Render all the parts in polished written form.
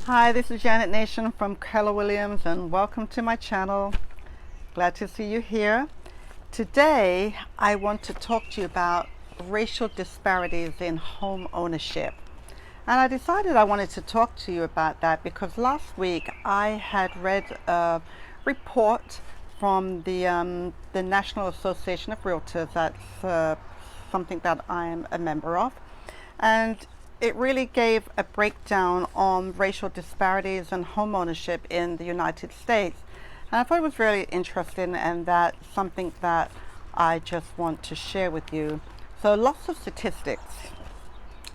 Hi, this is Janet Nation from Keller Williams, and welcome to my channel. Glad to see you here. Today, I want to talk to you about racial disparities in home ownership. And I decided I wanted to talk to you about that because last week I had read a report from the National Association of REALTORS. That's something that I'm a member of. And it really gave a breakdown on racial disparities and home ownership in the United States. And I thought it was really interesting, and that's something that I just want to share with you. So lots of statistics.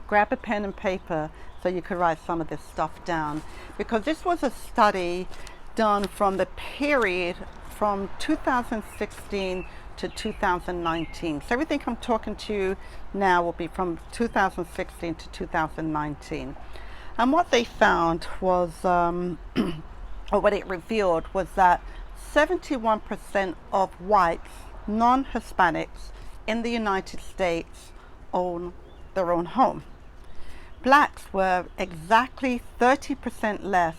Grab a pen and paper so you could write some of this stuff down, because this was a study done from the period from 2016 to 2019. So everything I'm talking to you now will be from 2016 to 2019. And what they found was, or what it revealed was that 71% of whites, non-Hispanics in the United States own their own home. Blacks were exactly 30% less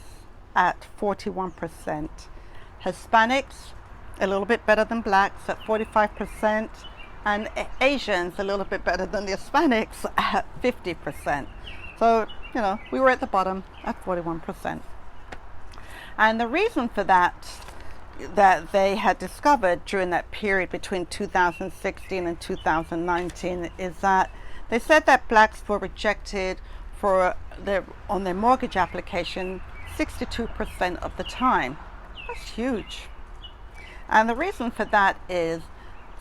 at 41%. Hispanics, a little bit better than blacks at 45%, and Asians a little bit better than the Hispanics at 50%. So, you know, we were at the bottom at 41%. And the reason for that they had discovered during that period between 2016 and 2019 is that they said that blacks were rejected on their mortgage application 62% of the time. That's huge. And the reason for that is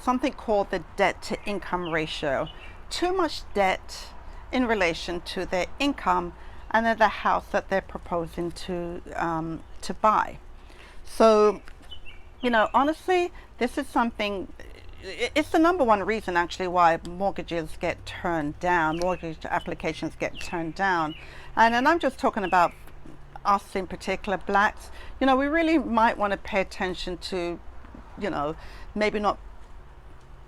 something called the debt to income ratio. Too much debt in relation to their income and then the house that they're proposing to buy. So, you know, honestly, this is something, it's the number one reason actually why mortgages get turned down, mortgage applications get turned down. And I'm just talking about us in particular, blacks. You know, we really might want to pay attention to, you know, maybe not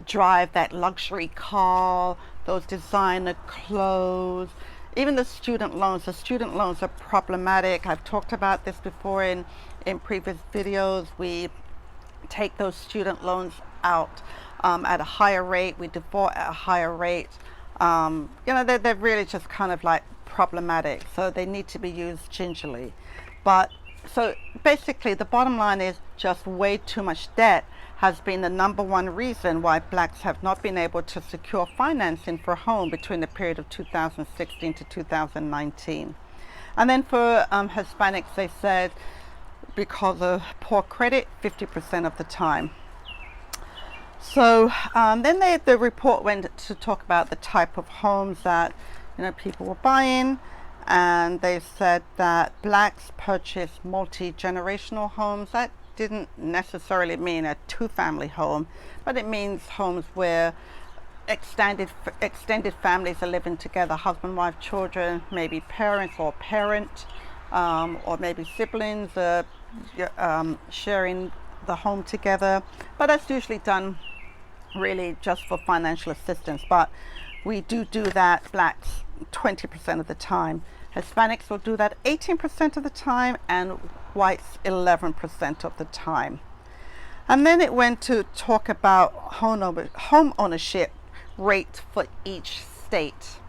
drive that luxury car, those designer clothes, even the student loans. The student loans are problematic. I've talked about this before in previous videos. We take those student loans out at a higher rate. We default at a higher rate. You know, they're really just kind of like problematic. So they need to be used gingerly. But so basically the bottom line is just way too much debt has been the number one reason why blacks have not been able to secure financing for a home between the period of 2016 to 2019. And then for Hispanics, they said because of poor credit, 50% of the time. So then the report went to talk about the type of homes that, you know, people were buying. And they said that blacks purchased multi-generational homes. That didn't necessarily mean a two-family home, but it means homes where extended families are living together, husband, wife, children, maybe parents or parent, or maybe siblings sharing the home together. But that's usually done really just for financial assistance. But we do that, blacks, 20% of the time. Hispanics will do that 18% of the time, and whites 11% of the time. And then it went to talk about home ownership rate for each state.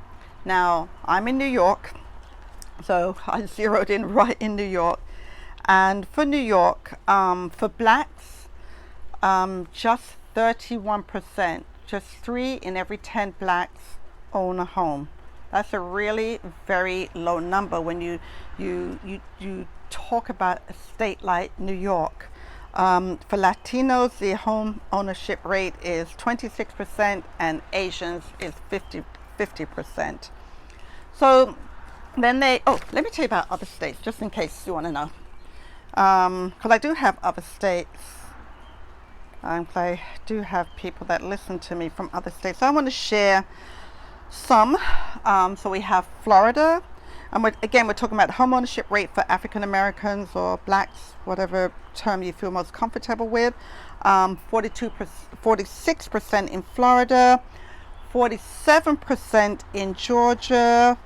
Now, I'm in New York, so I zeroed in right in New York. And for New York, for blacks, just 31%, just 3 in every 10 blacks own a home. That's a really very low number when you talk about a state like New York. For Latinos, the home ownership rate is 26%, and Asians is 50%. So then let me tell you about other states, just in case you want to know. Because I do have other states. I do have people that listen to me from other states. So I want to share some. So we have Florida, and we're talking about home ownership rate for African Americans or blacks, whatever term you feel most comfortable with. 46% in Florida, 47% in Georgia,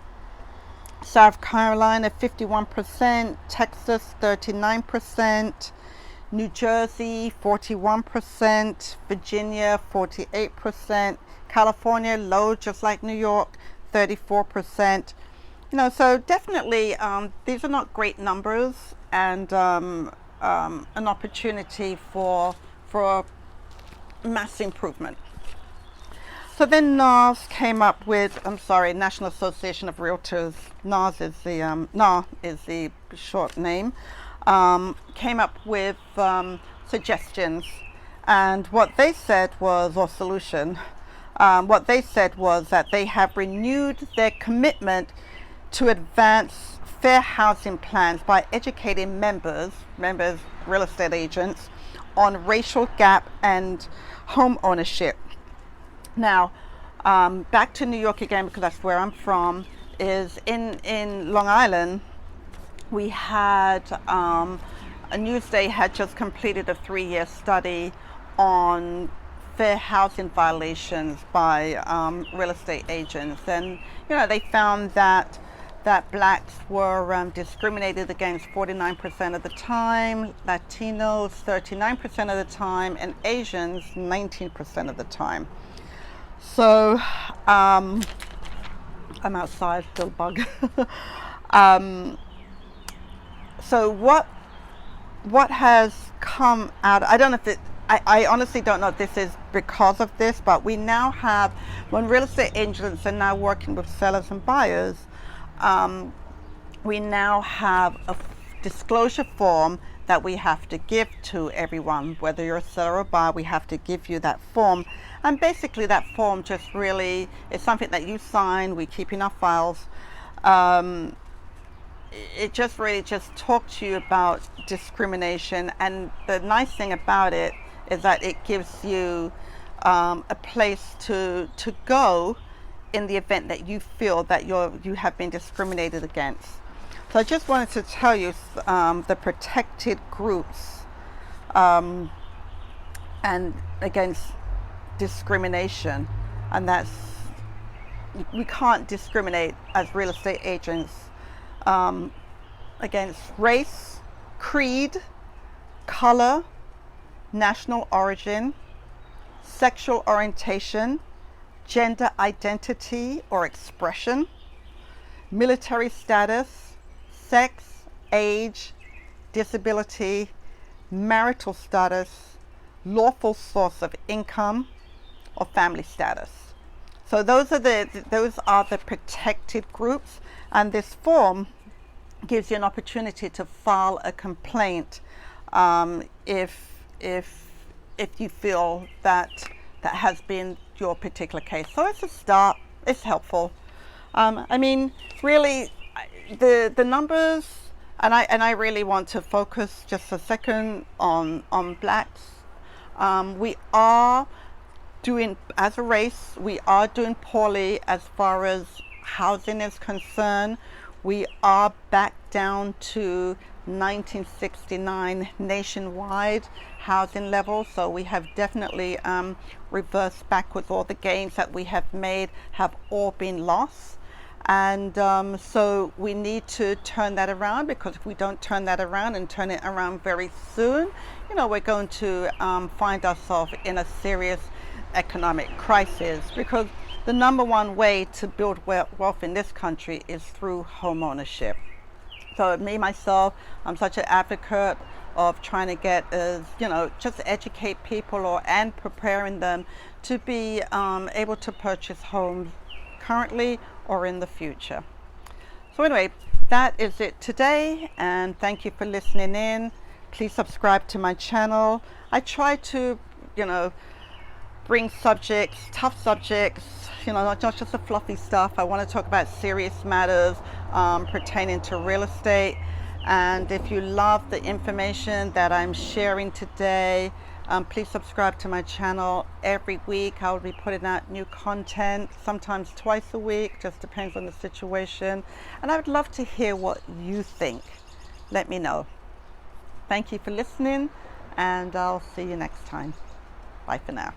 South Carolina 51%, Texas 39%, New Jersey 41%, Virginia 48%, California low, just like New York, 34%. So definitely these are not great numbers, and an opportunity for mass improvement. So then NAS came up with, National Association of REALTORs, NAS is the short name, came up with suggestions. And what they said was, or solution, what they said was that they have renewed their commitment to advance fair housing plans by educating members, real estate agents, on racial gap and home ownership. Now, back to New York again, because that's where I'm from, is in Long Island, we had, Newsday had just completed a 3-year study on fair housing violations by real estate agents. And, they found that blacks were discriminated against 49% of the time, Latinos 39% of the time, and Asians 19% of the time. So I'm outside, still bug. So what has come out, I don't know if it, I honestly don't know if this is because of this, but we now have, when real estate agents are now working with sellers and buyers, we now have a disclosure form that we have to give to everyone. Whether you're a seller or buyer, we have to give you that form. And basically that form just really is something that you sign, we keep in our files. It just really just talks to you about discrimination. And the nice thing about it is that it gives you a place to go in the event that you feel that you have been discriminated against. So I just wanted to tell you the protected groups and against discrimination, and that's, we can't discriminate as real estate agents against race, creed, color, national origin, sexual orientation, gender identity or expression, military status, sex, age, disability, marital status, lawful source of income, or family status. So those are the protected groups, and this form gives you an opportunity to file a complaint if you feel that has been your particular case. So it's a start. It's helpful. I mean, really, the numbers, and I really want to focus just a second on blacks. We are doing, as a race, we are doing poorly as far as housing is concerned. We are back down to 1969 nationwide housing levels, so we have definitely reversed backwards. All the gains that we have made have all been lost, and so we need to turn that around, because if we don't turn that around and turn it around very soon, we're going to find ourselves in a serious economic crisis, because the number one way to build wealth in this country is through home ownership. So me, myself, I'm such an advocate of trying to get, just educate people and preparing them to be able to purchase homes currently or in the future. So anyway, that is it today, and thank you for listening in. Please subscribe to my channel. I try to, bring subjects, tough subjects, not just the fluffy stuff. I want to talk about serious matters pertaining to real estate. And if you love the information that I'm sharing today, please subscribe to my channel. Every week I will be putting out new content, sometimes twice a week, just depends on the situation. And I would love to hear what you think. Let me know. Thank you for listening, and I'll see you next time. Bye for now.